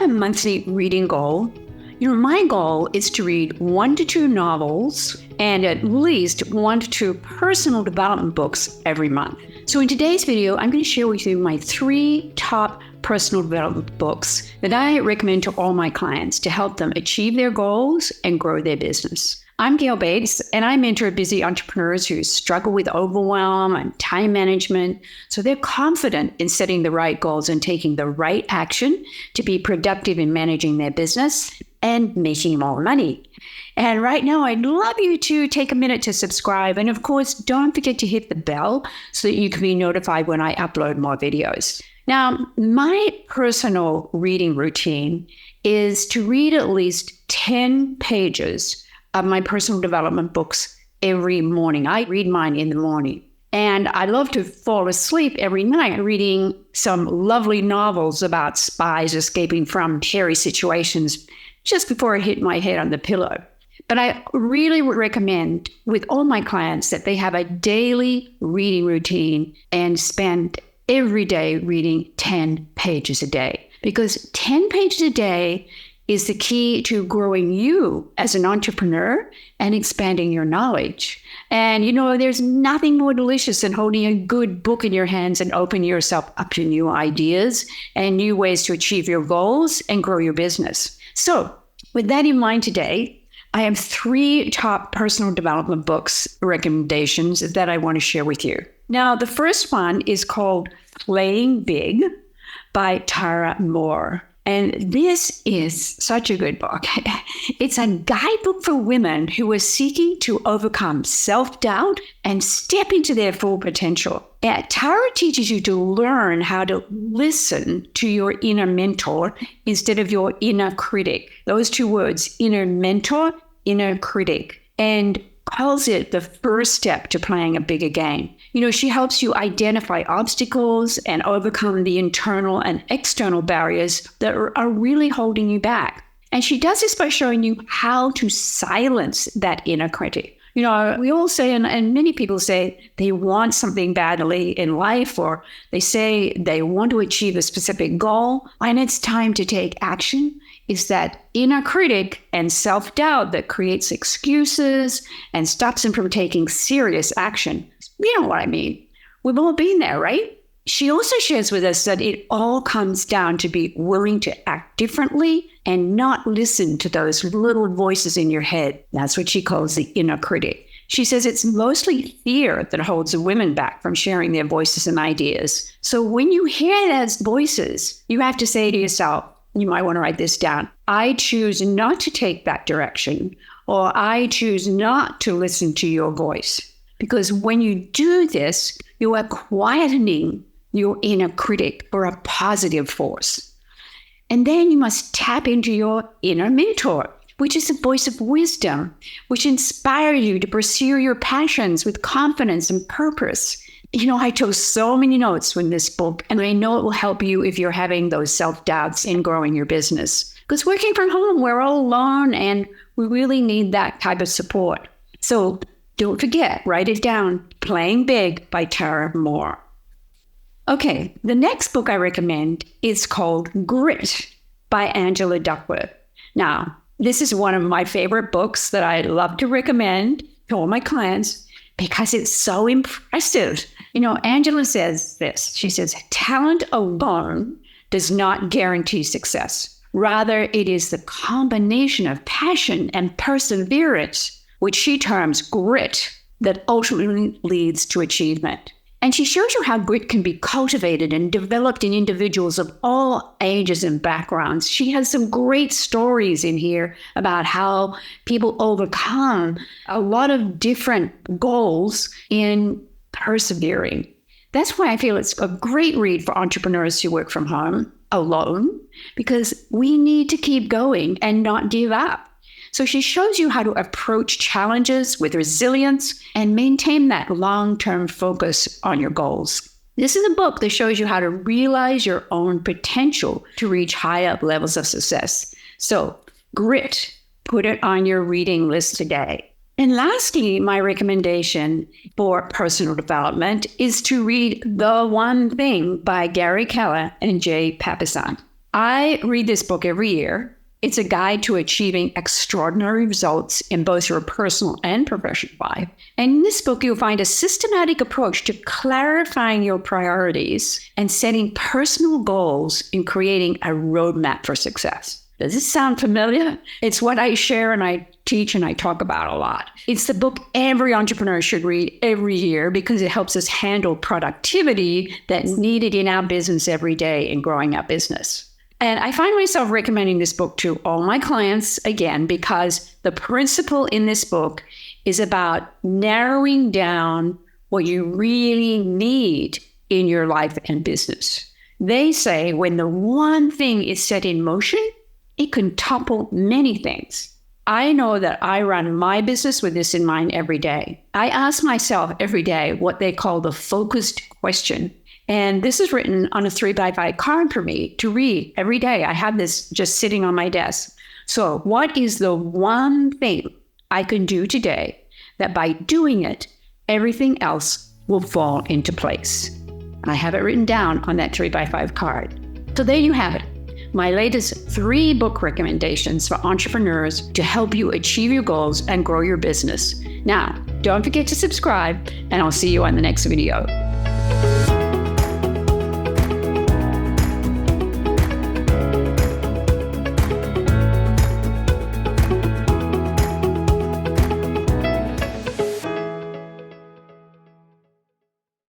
a monthly reading goal? My goal is to read 1 to 2 novels and at least 1 to 2 personal development books every month. So in today's video, I'm going to share with you my 3 top personal development books that I recommend to all my clients to help them achieve their goals and grow their business. I'm Gail Bates, and I mentor busy entrepreneurs who struggle with overwhelm and time management, so they're confident in setting the right goals and taking the right action to be productive in managing their business and making more money. And right now, I'd love you to take a minute to subscribe. And of course, don't forget to hit the bell so that you can be notified when I upload more videos. Now, my personal reading routine is to read at least 10 pages of my personal development books every morning. I read mine in the morning. And I love to fall asleep every night reading some lovely novels about spies escaping from hairy situations just before I hit my head on the pillow. But I really would recommend with all my clients that they have a daily reading routine and spend every day reading 10 pages a day. Because 10 pages a day is the key to growing you as an entrepreneur and expanding your knowledge. And there's nothing more delicious than holding a good book in your hands and opening yourself up to new ideas and new ways to achieve your goals and grow your business. So with that in mind today, I have 3 top personal development books recommendations that I want to share with you. Now, the first one is called Playing Big by Tara Moore. And this is such a good book. It's a guidebook for women who are seeking to overcome self-doubt and step into their full potential. Tara teaches you to learn how to listen to your inner mentor instead of your inner critic. Those 2 words, inner mentor, inner critic, and calls it the first step to playing a bigger game. She helps you identify obstacles and overcome the internal and external barriers that are really holding you back. And she does this by showing you how to silence that inner critic. We all say, and many people say they want something badly in life, or they say they want to achieve a specific goal, and it's time to take action. It's that inner critic and self-doubt that creates excuses and stops them from taking serious action. You know what I mean? We've all been there, right? She also shares with us that it all comes down to be willing to act differently and not listen to those little voices in your head. That's what she calls the inner critic. She says it's mostly fear that holds the women back from sharing their voices and ideas. So when you hear those voices, you have to say to yourself, you might want to write this down, I choose not to take that direction, or I choose not to listen to your voice. Because when you do this, you are quietening your inner critic for a positive force. And then you must tap into your inner mentor, which is the voice of wisdom, which inspires you to pursue your passions with confidence and purpose. I took so many notes from this book, and I know it will help you if you're having those self-doubts in growing your business. Because working from home, we're all alone, and we really need that type of support. So don't forget, write it down, Playing Big by Tara Moore. Okay, the next book I recommend is called Grit by Angela Duckworth. Now, this is one of my favorite books that I love to recommend to all my clients because it's so impressive. Angela says this. She says, talent alone does not guarantee success. Rather, it is the combination of passion and perseverance, which she terms grit, that ultimately leads to achievement. And she shows you how grit can be cultivated and developed in individuals of all ages and backgrounds. She has some great stories in here about how people overcome a lot of different goals in persevering. That's why I feel it's a great read for entrepreneurs who work from home alone, because we need to keep going and not give up. So she shows you how to approach challenges with resilience and maintain that long-term focus on your goals. This is a book that shows you how to realize your own potential to reach higher levels of success. So grit, put it on your reading list today. And lastly, my recommendation for personal development is to read The One Thing by Gary Keller and Jay Papasan. I read this book every year. It's a guide to achieving extraordinary results in both your personal and professional life. And in this book, you'll find a systematic approach to clarifying your priorities and setting personal goals in creating a roadmap for success. Does this sound familiar? It's what I share and I teach and I talk about a lot. It's the book every entrepreneur should read every year because it helps us handle productivity that's needed in our business every day in growing our business. And I find myself recommending this book to all my clients, again, because the principle in this book is about narrowing down what you really need in your life and business. They say when the one thing is set in motion, it can topple many things. I know that I run my business with this in mind every day. I ask myself every day what they call the focused question. And this is written on a 3x5 card for me to read every day. I have this just sitting on my desk. So what is the one thing I can do today that by doing it, everything else will fall into place? I have it written down on that 3x5 card. So there you have it. My latest 3 book recommendations for entrepreneurs to help you achieve your goals and grow your business. Now, don't forget to subscribe, and I'll see you on the next video.